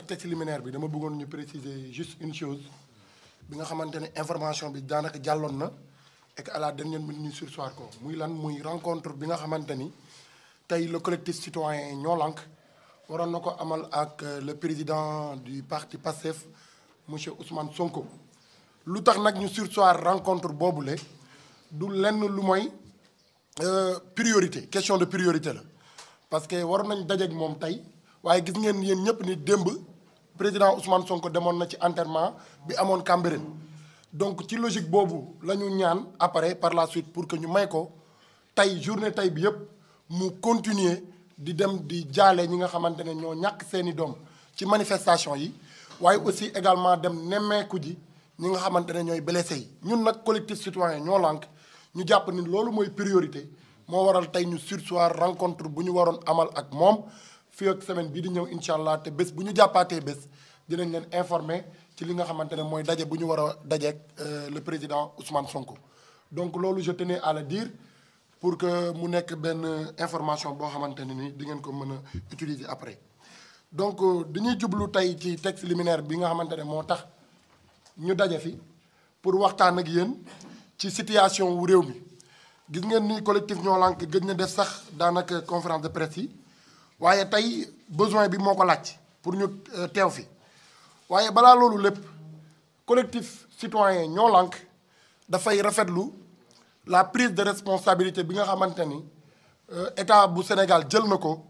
texte liminaire bi dama bëggoon ñu préciser juste une chose bi nga xamante ne information bi daanaka jàlloon na et que à la dernière minute ñu sursoir ko muy lan muy rencontre bi nga xamante ni tey le collectif citoyen Ñoo Lank waroon na ko amal ak le président du parti PASTEF monsieur Ousmane Sonko. lu tax nag ñu sursoir rencontre boobule du lenn lu mooy priorité question de priorité la parce que waroon nañ dajeeg moom tey waaye gis ngeen yéen ñëpp ni démb président Ousmane Sonko demoon na ci enterrement bi amoon Cambérène donc ci logique boobu la ñu ñaan après par la suite pour que ñu may ko tey journée tey bi yëpp mu continuer di dem di jaale ñi nga xamante ne ñoo ñàkk seeni doom ci manifestation yi waaye aussi également dem nemmeeku ji ñi nga xamante ne ñooy blessé yi ñun nag collectif citoyen Ñoo Lank ñu jàpp ni loolu mooy priorité moo waral tey ñu sursoir rencontre bu ñu waroon amal ak moom fii ak semaine bii di ñëw incha allah te bés bu ñu jàppaatee bés dinañ leen informer ci li nga xamante ne mooy daje bu ñu war a dajeek le président Ousmane Sonko. donc loolu je tenais à le dire pour que mu nekk benn information boo xamante ne ni di ngeen ko mën a utiliser après. donc dañuy jublu tey ci texte liminaire bi nga xamante ne moo tax ñu daje fi pour waxtaan ak yéen ci situation wu réew mi gis ngeen ni collectif Ñoo Lank gëj na def sax daanaka conférence de presse yi. waaye tey besoin bi moo ko laaj pour ñu teew fi waaye balaa loolu lépp collectif citoyen Ñoo Lank dafay rafetlu la prise de responsabilité bi nga xamante ni état bu Sénégal jël na ko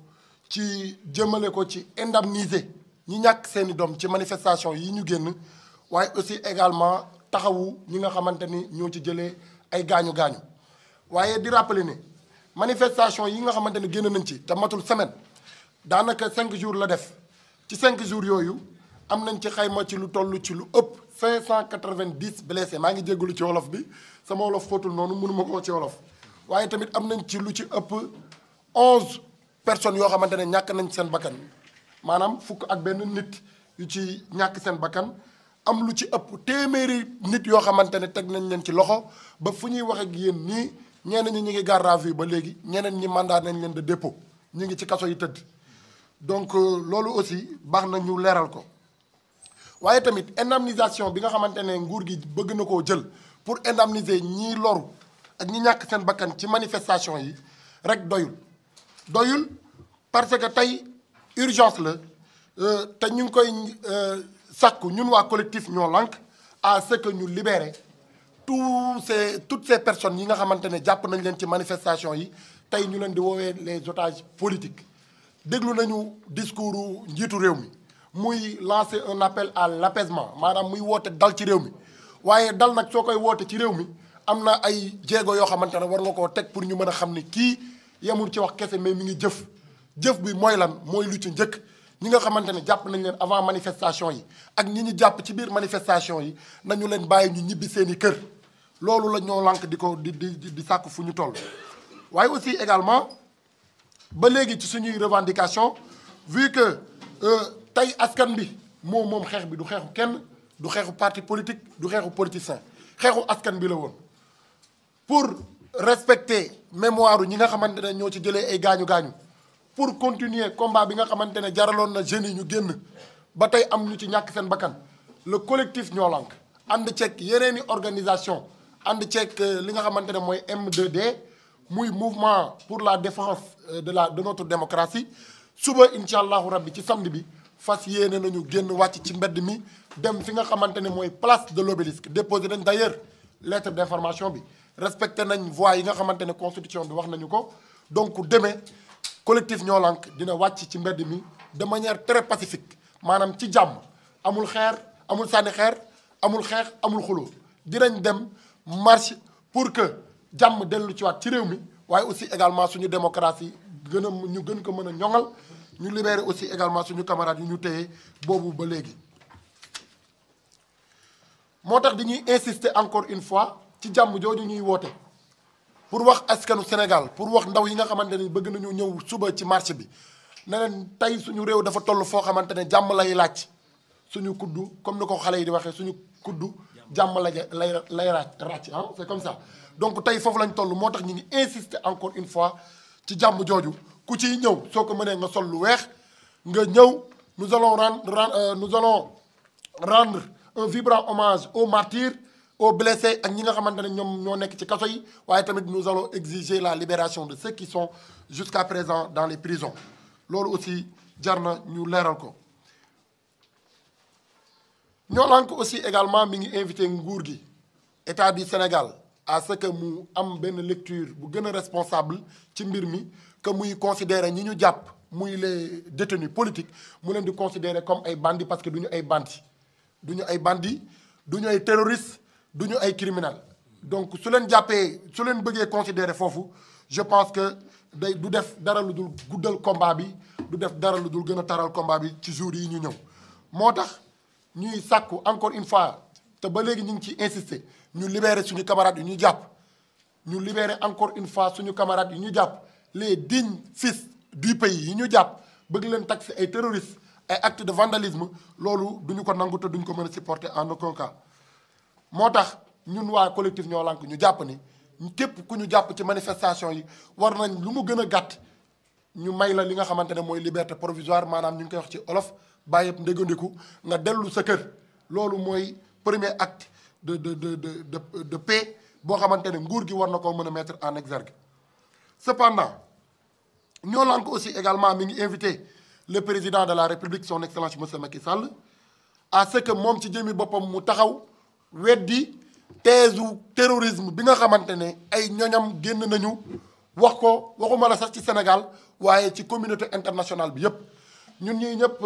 ci jëmale ko ci indemniser ñi ñàkk seeni doom ci manifestation yi ñu génn waaye aussi également taxawu ñi nga xamante ni ñoo ci jëlee ay gaañu-gaañu waaye di rappeler ne manifestation yi nga xamante ni génn nañ ci te matul semaine daanaka 5 jours la def ci 5 jours yooyu am nañ ci xayma ci lu toll ci lu ëpp 590 blessés maa ngi jéggalu ci wolof bi sama wolof fóotul noonu mënuma koo ci wolof waaye tamit am nañ ci lu ci ëpp 11 personnes yoo xamante ne ñàkk nañ seen bakkan maanaam fukk ak benn nit yu ci ñàkk seen bakkan am lu ci ëpp téeméeri nit yoo xamante ne teg nañ leen ci loxo ba fu ñuy wax ak yéen nii ñeneen ñi ñu ngi garde à vue ba léegi ñeneen ñi mandat nañ leen de dépôt ñu ngi ci kaso yi tëdd. donc loolu aussi baax na ñu leeral ko waaye tamit indemnisation bi nga xamante ne nguur gi bëgg na koo jël pour indemniser ñii loru ak ñi ñàkk seen bakkan ci manifestation yi rek doyul parce que tey urgence la te ñu ngi koy sàkku ñun waa collectif Ñoo Lank à ce que ñu libérer toutes ces personnes yi nga xamante ne jàpp nañ leen ci manifestation yi tey ñu leen di woowee les otages politiques. déglu nañu discours njiitu réew mi muy lancer un appel à l'apaisement maanaam muy woote dal ci réew mi waaye dal nag soo koy woote ci réew mi am na ay jéego yoo xamante ne war nga koo teg pour ñu mën a xam ni kii yemul ci wax kese mais mi ngi jëf bi mooy lan mooy lu ci njëkk ñi nga xamante ne jàpp nañ leen avant manifestation yi ak ñi ñu jàpp ci biir manifestation yi nañu leen bàyyi ñu ñibbi seeni kër loolu la Ñoo Lank di ko di sàkk fu ñu toll waaye aussi également ba léegi ci suñuy revendication vu que tey askan bi moom xeex bi du xeexu kenn du xeexu parti politique du xeexu politicien xeexu askan bi la woon pour respecter mémoire ñi nga xamante ne ñoo ci jëlee ay gaañu-gaañu pour continuer combat bi nga xamante ne jaraloon na jeunes yi ñu génn ba tey am ñu ci ñàkk seen bakkan le collectif Ñoo Lank ànd ceeg yeneeni organisation ànd ceeg li nga xamante ne mooy M2D muy mouvement pour la défense de notre démocratie suba incha allahu rabbi ci samedi bi fas yéene nañu génn wàcc ci mbedd mi dem fi nga xamante ne mooy place de l'obélisque déposé nañ d'ailleurs lettre d'information bi respecté nañ voies yi nga xamante ne constitution bi wax nañu ko donc demee collectif Ñoo Lank dina wàcc ci mbedd mi de manière très pacifique maanaam ci jàmm amul xeer amul sànni xeer amul xeex amul xuloo dinañ dem marche pour que jàmm dellu ci waat ci réew mi waaye aussi également suñu démocratie ñu gën ko mën a ñoŋal ñu libérer aussi également suñu camarades yu ñu téye boobu ba léegi. moo tax dañuy insister encore une fois ci jàmm jooju ñuy woote pour wax askanu Sénégal pour wax ndaw yi nga xamante ni bëgg nañu ñëw suba ci marché bi ne leen tey suñu réew dafa toll foo xamante ne jàmm lay laaj suñu kuddu comme ni ko xale yi di waxee suñu kuddu jàmm lay ràcc ah c'est comme ça. donc tey foofu lañ toll moo tax ñu ngi insister encore une fois ci jàmm jooju ku ciy ñëw soo ko mënee nga sol lu weex nga ñëw nous allons rendre un vibrant hommage aux martyrs, aux blessés ak ñi nga xamante ne ñoom ñoo nekk ci kaso yi waaye tamit nous allons exiger la libération de ceux qui sont jusqu'à présent dans les prisons loolu aussi jar na ñu leeral ko. Ñoo Lank aussi également mi ngi invité nguur gi état du Sénégal à ce que mu am benn lecture bu gën a responsable ci mbir mi que muy considérer ñi ñu jàpp muy les détenus politiques mu leen di considérer comme ay bandits parce que du ñu ay bandits du ñu ay bandits du ñu ay terroristes du ñu ay criminels donc su leen jàppee su leen bëggee considérer foofu je pense que du def dara lu dul guddal combat bi du def dara lu dul gën a taral combat bi ci jours yi ñu ñëw moo tax ñuy sàkku encore une fois te ba léegi ñu ngi ciy insister ñu libérer suñu camarades yu ñu jàpp ñu libérer encore une fois suñu camarades yu ñu jàpp les dignes fils du pays yi ñu jàpp bëgg leen taxer ay terroristes ay actes de vandalisme loolu duñu ko nangu te duñu ko mën a supporter en aucun cas moo tax ñun waa collectif Ñoo Lank ñu jàpp ni képp ku ñu jàpp ci manifestation yi war nañ lu mu gën a gàtt ñu may la li nga xamante ne mooy liberté provisoire maanaam ñu ngi koy wax ci olof bàyyeb ndégandiku nga dellu sa kër loolu mooy premier acte de paix boo xamante ne nguur gi war na koo mën a mettre en exergue. Cependant Ñoo Lank aussi également mi ngi invité le président de la République son excellence monsieur Macky Sall à ce que moom ci jëmi boppam mu taxaw weddi thèse terrorisme bi nga xamante ne ay ñoñam génn nañu wax ko waxuma la sax ci Sénégal waaye ci communauté internationale bi yépp ñun ñii ñëpp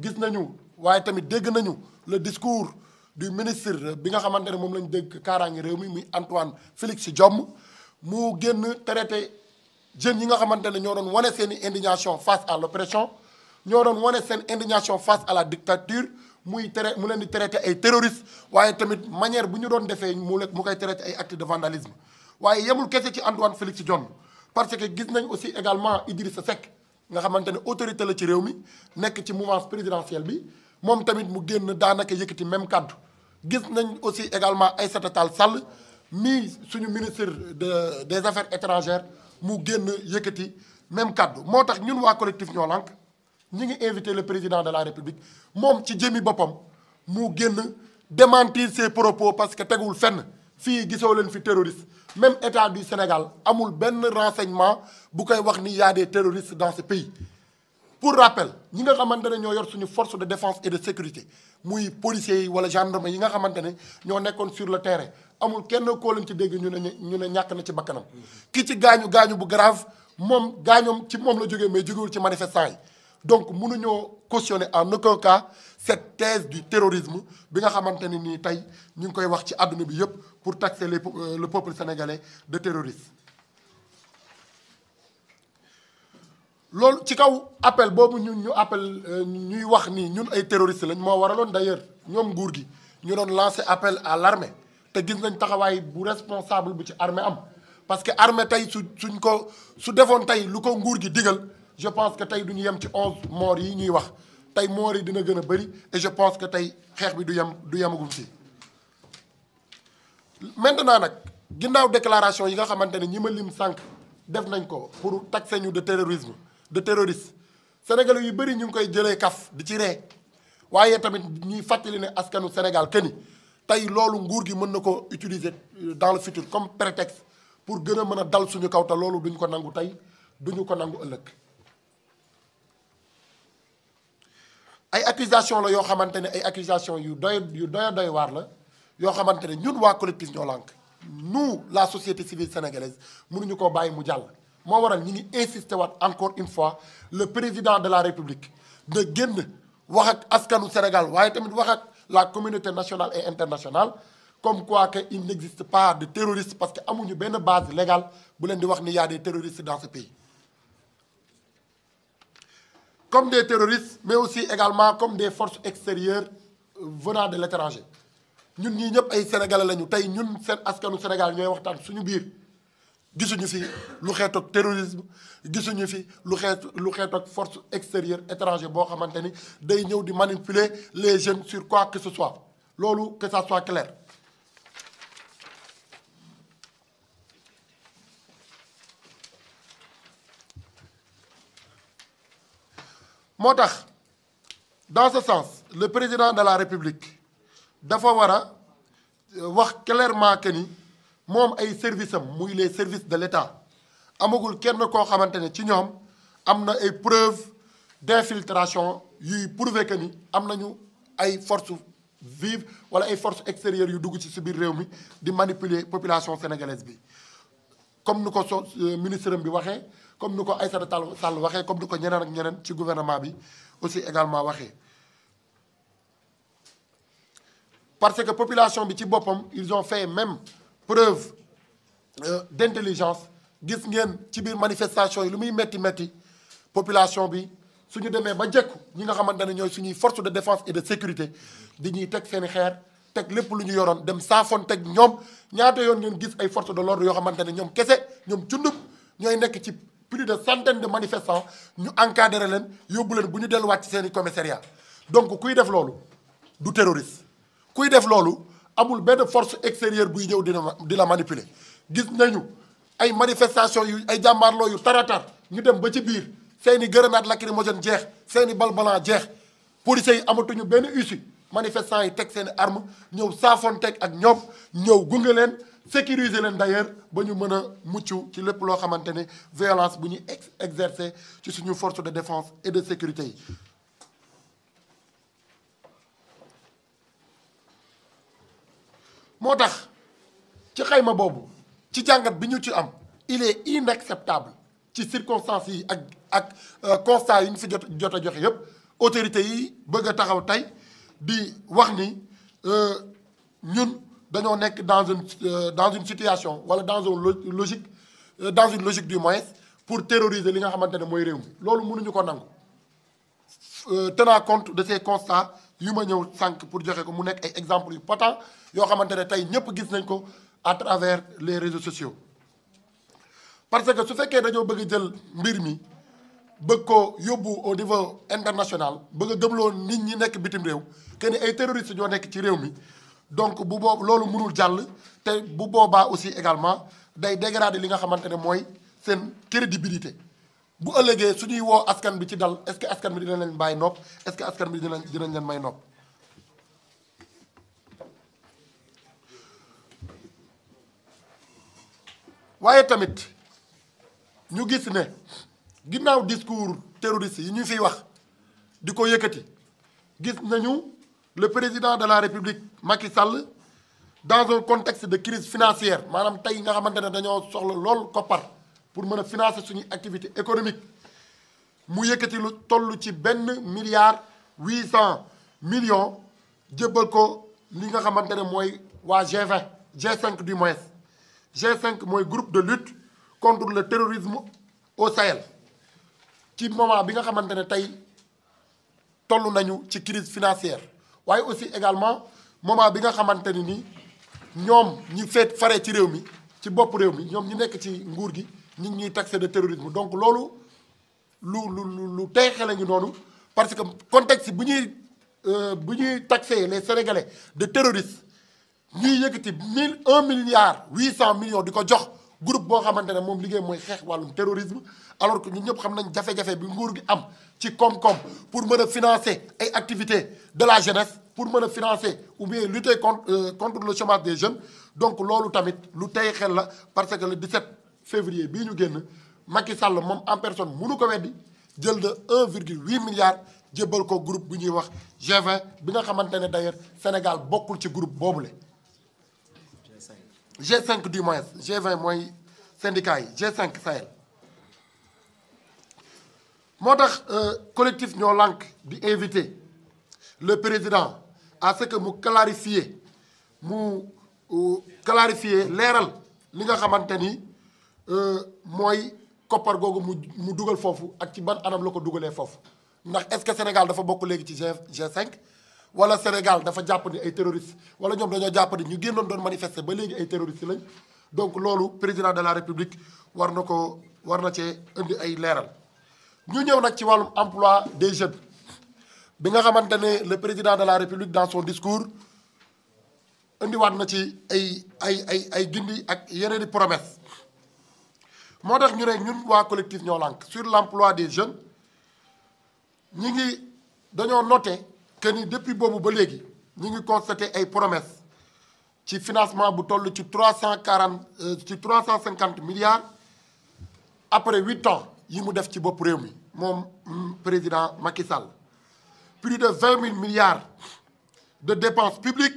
gis nañu waaye tamit dégg nañu le discours du ministre bi nga xamante ne moom lañ dégg kaaraange réew mi muy Antoine Félix Diome mu génn traité jeunes yi nga xamante ne ñoo doon wane seen i indignation face à l'oppression ñoo doon wane seen indignation face à la dictature mu leen di traité ay terroristes waaye tamit manière bu ñu doon defee mu koy traité ay actes de vandalisme waaye yemul kese ci Antoine Félix Diome parce que gis nañ aussi également Idrissa Seck nga xamante ne autorité la ci réew mi nekk ci mouvance présidentielle bi moom tamit mu génn daanaka yëkkati même kaddu gis nañ aussi également Aïssata Tall Sall mi suñu ministre des affaires étrangères mu génn yëkkati même kaddu moo tax ñun waa collectif Ñoo Lank ñi ngi invité le président de la République moom ci jëmi boppam mu génn démentir ses propos parce que tegul fenn fii gisoo leen fi terroriste même état du Sénégal amul benn renseignement bu koy wax ni y a des terroristes dans ce pays. Pour rappel ñi nga xamante ne ñoo yor suñu force de défense et de sécurité muy policiers yi wala gendarme yi nga xamante ne ñoo nekkoon sur le terrain amul kenn koo leen ci dégg ñu ne ñàkk na ci bakkanam ki ci gaañu bu grave moom gaañoom ci moom la jógee mais jógewul ci manifestant yi. Donc mënuñoo cautionner en aucun cas cette thèse du terrorisme bi nga xamante ne nii tey ñu ngi koy wax ci àdduna bi yépp pour taxer le peuple sénégalais de terroriste. loolu ci kaw appel boobu ñu appel ñuy wax ni ñun ay terroristes lañ moo waraloon d'ailleurs ñoom nguur gi ñu doon lancer appel à l'armée te gis nañ taxawaay bu responsable bu ci armée am parce que armée tey su defoon tey lu ko nguur gi digal. Je pense que tey du ñu yem ci 11 morts yi ñuy wax tey morts yi dina gën a bëri et je pense que tey xeex bi du yemagum fii. Maintenant nag ginnaaw déclaration yi nga xamante ne ñi ma lim sànq def nañ ko pour taxer ñu de terroriste sénégalais yu bëri ñu ngi koy jëlee kaf di ci ree waaye tamit ñuy fàttali ne askanu Sénégal que ni tey loolu nguur gi mën na ko utiliser dans le futur comme prétexte pour gën a mën a dal suñu kaw te loolu duñ ko nangu tey duñu ko nangu ëllëg. ay accusation la yoo xamante ne ay accusation yu doy waar la yoo xamante ne ñun waa collectif Ñoo Lank nous la société civile sénégalaise mënuñu koo bàyyi mu jàll moo waral ñi ngi insister waat encore une fois le président de la République de génn wax ak askanu Sénégal waaye tamit wax ak la communauté nationale et internationale comme quoi que il n'existe pas de terroristes parce que amuñu benn base légale bu leen di wax ni y a des terroristes dans ce pays. Comme des terroristes mais aussi également comme des forces extérieures venant de l'étranger ñun ñii ñëpp ay sénégalais lañu tey ñun seen askanu Sénégal ñooy waxtaan suñu biir gisuñu fi lu xeetoog terrorisme gisuñu fi lu xeetoog force extérieure étranger boo xamante ni day ñëw di manipuler les jeunes sur quoi que ce soit loolu que ça soit clair. moo tax dans ce sens le président de la République dafa war a wax clairement que ni moom ay services am muy les services de l'État amagul kenn koo xamante ne ci ñoom am na ay preuves d'infiltration yuy prouver que ni am nañu ay forces vives wala ay forces extérieures yu dugg ci biir réew mi di manipuler population sénégalaise bi comme ni ko ministre bi waxee comme ni ko Aïssata Tall Sall waxee comme ni ko ñeneen ak ñeneen ci gouvernement bi aussi également waxee. parce que population bi ci boppam ils ont fait même preuve d'intelligence gis ngeen ci biir manifestation yi lu muy metti population bi suñu demee ba jekku ñi nga xamante ne ñooy suñuy force de défense et de sécurité di ñuy teg seeni xeer teg lépp lu ñu yoroon dem saafoon teg ñoom ñaata yoon ngeen gis ay forces de l'ordre yoo xamante ne ñoom kese ñoom cundub ñooy nekk ci plus de centaines de manifestants ñu encadré leen yóbbu leen bu ñu delluwaat ci seeni commissariat donc kuy def loolu du terroriste kuy def loolu amul benn force extérieure buy ñëw di la manipuler. gis nañu ay manifestation yu ay jàmmaarloo yu taratar ñu dem ba ci biir seeni grenade lacrymogène jeex seeni bal blanc jeex policiers yi amatuñu benn issue manifestants yi teg seeni arme ñëw saafonteeg ak ñoom ñëw gunge leen sécuriser leen d'ailleurs ba ñu mën a mucc ci lépp loo xamante ne violence bu ñuy exercer ci suñu force de défense et de sécurité yi. moo tax ci xayma boobu ci jàngat bi ñu ci am il est inacceptable ci circonstances yi ak constat yi ñu fi jot a joxe yépp autorités yi bëgg a taxaw tey di wax ni ñun dañoo nekk dans une situation wala dans une logique du moins pour terroriser li nga xamante ne mooy réew mi loolu mënuñu ko nangu tenant compte de ces constats yu ma ñëw sànq pour joxe ko mu nekk ay exemples yu potent yoo xamante ne tey ñëpp gis nañ ko à travers les réseaux sociaux. parce que su fekkee dañoo bëgg jël mbir mi bëgg ko yóbbu au niveau international bëgg a gëmloo nit ñi nekk bitim réew que ni ay terroristes ñoo nekk ci réew mi donc bu boobu loolu mënul jàll te bu boobaa aussi également day dégrader li nga xamante ne mooy seen crédibilité. bu ëllëgee su ñuy woo askan bi ci dal est-ce que askan bi dina leen bàyyi nopp est-ce que askan bi dinañ leen may nopp. waaye tamit ñu gis ne ginnaaw discours terroriste yi ñu fiy wax di ko yëkkati gis nañu le président de la République Macky Sall dans un contexte de crise financière maanaam tey nga xamante ne dañoo soxla lool koppar pour mën a financer suñuy activité économique mu yëkkati lu toll ci 1,8 milliard jébbal ko li nga xamante ne mooy waa G20 G5 du moins G5 mooy groupe de lutte contre le terrorisme au Sahel ci moment bi nga xamante ne tey toll nañu ci crise financière waaye aussi également moment bi nga xamante ni ni ñoom ñi faree ci réew mi ci bopp réew mi ñoom ñi nekk ci nguur gi ñi ngi ñuy taxé de terrorisme donc loolu lu tey xel ngi noonu parce que contexte bu ñuy taxé les Sénégalais de terroristes ñuy yëkkati 1,8 milliard di ko jox groupe boo xamante ne moom liggéey mooy xeex wàllum terrorisme alors que ñun ñëpp xam nañ jafe-jafe bi nguur gi am ci koom-koom pour mën a financer ay activités de la jeunesse pour mën a financer ou bien lutter contre le chômage des jeunes donc loolu tamit lu tey xel la parce que le 17 février bii ñu génn Macky Sall moom en personne mënu ko weddi jël de 1,8 milliard jébbal ko groupe bu ñuy wax G20 bi nga xamante ne d'ailleurs Sénégal bokkul ci groupe boobule. G5 du moins G20 mooy syndicat yi G5 Sahel moo tax collectif ñoo lànk di inviter le président à ce que mu clarifier leeral li nga xamante ni mooy koppar googu mu dugal foofu ak ci ban anam la ko dugalee foofu ndax est-ce que Sénégal dafa bokk léegi ci G5 wala Sénégal dafa jàpp ni ay terroristes wala ñoom dañoo jàpp ni ñu génnoon doon manifester ba léegi ay terroristes lañ donc loolu président de la République war na cee indi ay leeral. ñu ñëw nag ci wàllum emploi des jeunes bi nga xamante ne le président de la République dans son discours indiwaat na ci ay gindi ak yeneen i promesses moo tax ñu ne ñun waa collectif ñoo lànk sur l'emploi des jeunes ñi ngi dañoo noté que ni depuis boobu ba léegi ñu ngi constaté ay promesses ci financement bu toll ci 350 milliards après 8 ans yi mu def ci bopp réew mi moom président Macky Sall. Plus de 20 000 milliards de dépenses publiques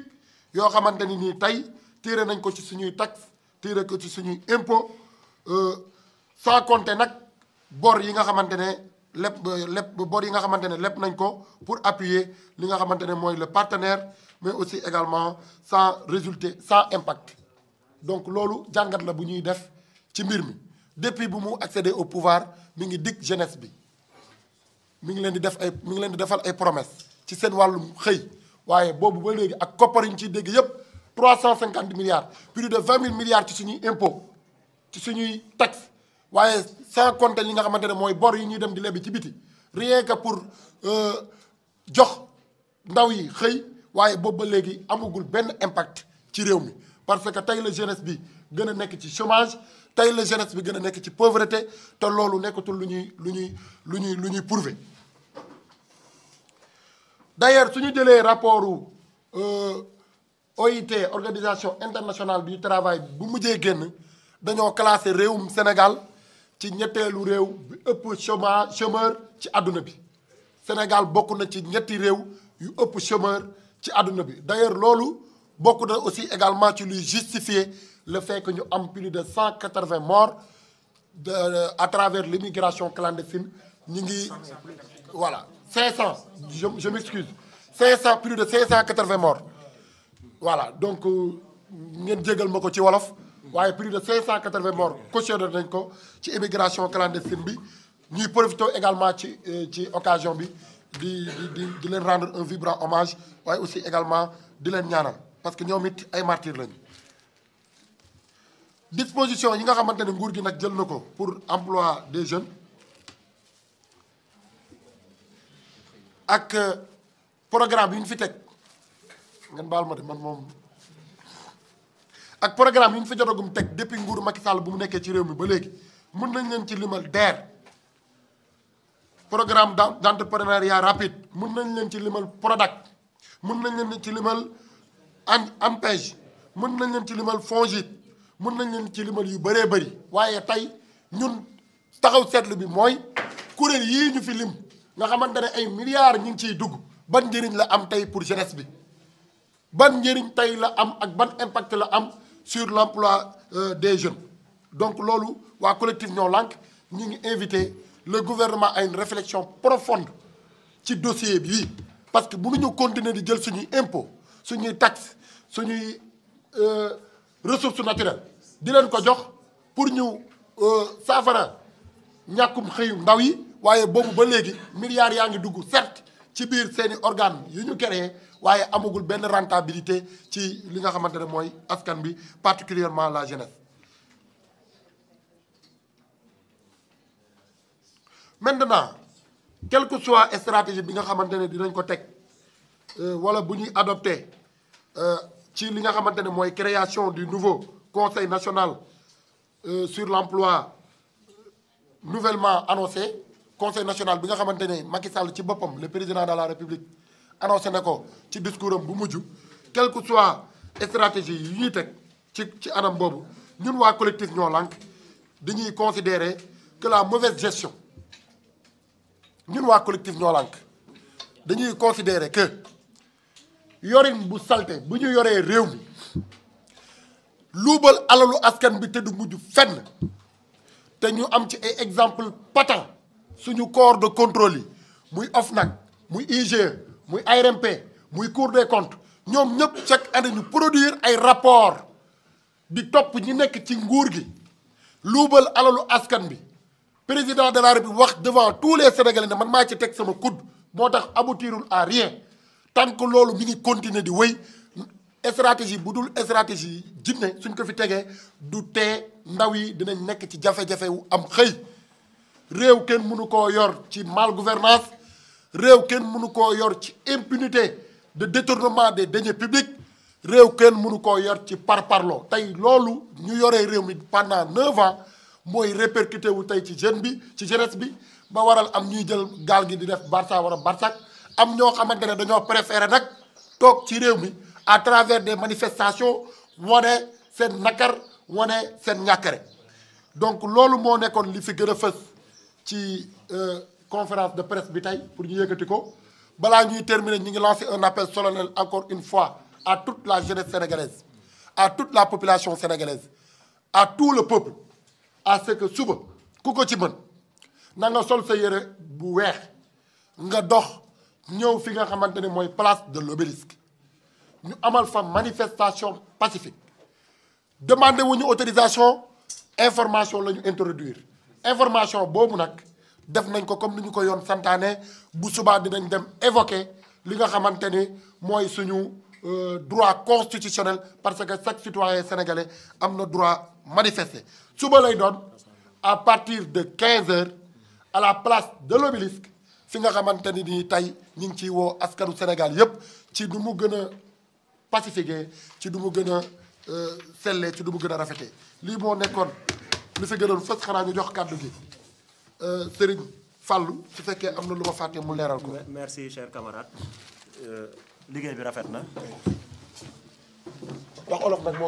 yoo xamante ni nii tey tiré nañ ko ci suñuy taxe tiré ko ci suñuy impôt sans compter nag bor yi nga xamante ne bor yi nga xamante ne lépp nañ ko pour appuyer li nga xamante ne mooy le partenaire mais aussi également sans résultat sans impact. Donc loolu jàngat la bu ñuy def ci mbir mi depuis bu mu accéder au pouvoir mi ngi dig jeunesse bi mi ngi leen di defal ay promesses ci seen wàllum xëy waaye boobu ba léegi ak koppar yi ñu ciy dégg yépp 350 milliards plus de 20 000 milliards ci suñuy impôt ci suñuy taxe waaye sans compter li nga xamante ne mooy bor yi ñuy dem di lebi ci biti rien que pour jox ndaw yi xëy waaye boobu ba léegi amagul benn impact ci réew mi parce que tey la jeunesse bi gën a nekk ci chômage tey la jeunesse bi gën a nekk ci pauvreté te loolu nekkatul lu ñuy prouver. D'ailleurs su ñu jëlee rapportu OIT organisation internationale du travail bu mujjee génn dañoo classé réewum Sénégal ci ñetteelu réew bi ëpp chômeur ci àdduna bi Sénégal bokk na ci ñetti réew yu ëpp chômeur ci àdduna bi. D'ailleurs loolu bokk na aussi également ci luy justifier le fait que ñu am plus de 180 morts à travers l'immigration clandestine ñu ngi voilà 500 je m'excuse 500 plus de 580 morts voilà donc ngeen jégal ma ko ci wolof waaye plus de 580 morts cautionné nañ ko ci immigration clandestine bi ñuy profité également ci occasion bi di leen rendre un vibrant hommage waaye aussi également di leen ñaanal parce que ñoom it ay martyrs lañu. Disposition yi nga xamante ne nguur gi nag jël na ko pour emploi des jeunes ak programme yi ñu fi teg ngeen baal ma de man moom ak programme yi ñu fi jotagum teg depuis nguuru Macky Sall bu mu nekkee ci réew mi ba léegi mën nañ leen ci limal DER programme d'entrepreneuriat rapide mën nañ leen ci limal PRODAC mën nañ leen ci limal ANPEJ mën nañ leen ci limal FONGIP mën nañ leen ci limal yu bëree bëri waaye tey ñun taxaw seetlu bi mooy kuréel yii ñu fi lim nga xamante ne ay milliards ñu ngi ciy dugg ban njëriñ la am tey pour jeunesse bi ban njëriñ tey la am ak ban impact la am sur l'emploi des jeunes. Donc loolu waa collectif Ñoo Lank ñu ngi invité le gouvernement à une réflexion profonde ci dossier bii parce que mënuñu continuer di jël suñuy impôt suñuy taxe suñuy ressources naturelles di leen ko jox pour ñu saafara ñàkkum xëyu ndaw yi waaye boobu ba léegi milliards yaa ngi dugg certes ci biir seeni organes yu ñu créé waaye amagul benn rentabilité ci li nga xamante ne mooy askan bi particulièrement la jeunesse. Maintenant quelle que soit stratégie bi nga xamante ne dinañ ko teg wala bu ñuy adopté ci li nga xamante ne mooy création du nouveau conseil national sur l'emploi nouvellement annoncé conseil national bi nga xamante ne Macky Sall ci boppam le président de la République annoncé na ko ci discours am bu mujj quelle que soit stratégie yi ñuy teg ci anam boobu ñun waa collectif Ñoo Lank dañuy considérer que la mauvaise gestion ñun waa collectif Ñoo Lank dañuy considérer que yorin bu salte bu ñu yoree réew mi luubal alalu askan bi te du mujj fenn te ñu am ci ay exemple patent suñu corps de contrôle yi muy OFNAC muy IGE muy ARMP muy Cour des comptes ñoom ñëpp chaque année ñu produire ay rapport di topp ñi nekk ci nguur gi luubal alalu askan bi président de la République wax devant tous les Sénégalais ne man maa ci teg sama coude moo tax aboutirul à rien tant que loolu mi ngi continuer di wéy stratégie bu dul stratégie jinne suñ ko fi tegee du tee ndaw yi dinañ nekk ci jafe-jafe wu am xëy réew kenn mënu koo yor ci mal gouvernance réew kenn mënu koo yor ci impunité de détournement des deniers publics réew kenn mënu koo yor ci parparloo tey loolu ñu yoree réew mi pendant 9 ans mooy répercuté wu tey ci jeune bi ci jeunesse bi ba waral am ñuy jël gaal gi di def Barça wala Barsak am ñoo xamante ne dañoo préféré nag toog ci réew mi à travers des manifestations wane seen nakar wane seen ñàkkare donc loolu moo nekkoon li fi gën a fës ci conférence de presse bi tey pour ñu yëkkati ko balaa ñuy terminer ñu ngi lancer un appel solennel encore une fois à toute la jeunesse sénégalaise à toute la population sénégalaise à tout le peuple à ce que suba ku ko ci mën na nga sol sa yére bu weex nga dox ñëw fi nga xamante ne mooy place de l'Obélisque ñu amal fa manifestation pacifique demandé wuñu autorisation information la ñu introduire information boobu nag def nañ ko comme ni ñu ko yoon santaane bu subaa dinañ dem évoquer li nga xamante ni mooy suñu droit constitutionnel parce que chaque citoyen sénégalais am na droit manifester suba lay doon à partir de 15 heures à la place de l'Obélisque fi nga xamante ni nii tey ñu ngi ciy woo askanu Sénégal yépp ci du mu gën a pacifié ci du mu gën a sellee ci du mu gën a rafetee lii moo nekkoon li fi gënoon fës xanaa ñu jox kàddu gi Serigne Fallou su fekkee am na lu ma fàtte mu leeral ko. merci cher camarade liggéey bi rafet na. wax olof nag moo